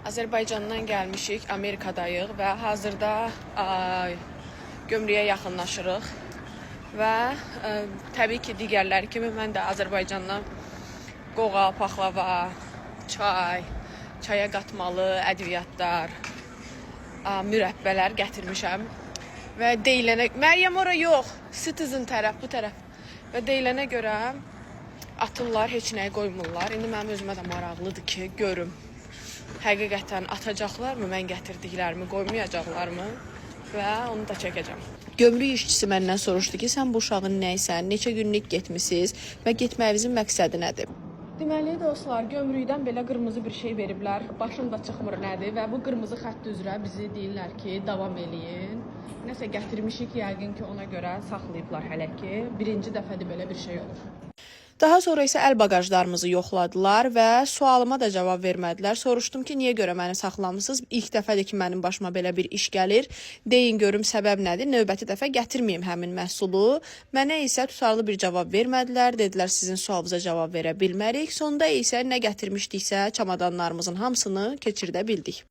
Azərbaycandan gəlmişik, Amerikadayıq və hazırda gömrüyə yaxınlaşırıq. Və təbii ki, digərləri kimi mən də Azərbaycandan qoğa, paxlava, çay, çaya qatmalı ədviyyatlar, mürəbbələr gətirmişəm. Və deyilənə... Məryəm ora yox, Citizen tərəf, bu tərəf. Və deyilənə görə atırlar, heç nəyi qoymurlar. İndi mənim özümə də maraqlıdır ki, görüm. Həqiqətən atacaqlarmı, mən gətirdiklərimi, qoymayacaqlarmı və onu da çəkəcəm. Gömrük işçisi məndən soruşdu ki, sən bu uşağın nəysən, neçə günlük getmisiniz və getməyinizin məqsədi nədir? Deməli dostlar, gömrükdən belə qırmızı bir şey veriblər, başım da çıxmır nədir və bu qırmızı xətt üzrə bizi deyirlər ki, davam eləyin. Nəsə gətirmişik, yəqin ki, ona görə saxlayıblar hələ ki, birinci dəfədir belə bir şey olur. Daha sonra isə əl bagajlarımızı yoxladılar və sualıma da cavab vermədilər. Soruşdum ki, niyə görə məni saxlamısınız? İlk dəfədir ki, mənim başıma belə bir iş gəlir. Deyin görüm səbəb nədir? Növbəti dəfə gətirməyim həmin məhsulu. Mənə isə tutarlı bir cavab vermədilər. Dedilər, sizin sualınıza cavab verə bilmərik. Sonda isə nə gətirmişdiksə çamadanlarımızın hamısını keçirdə bildik.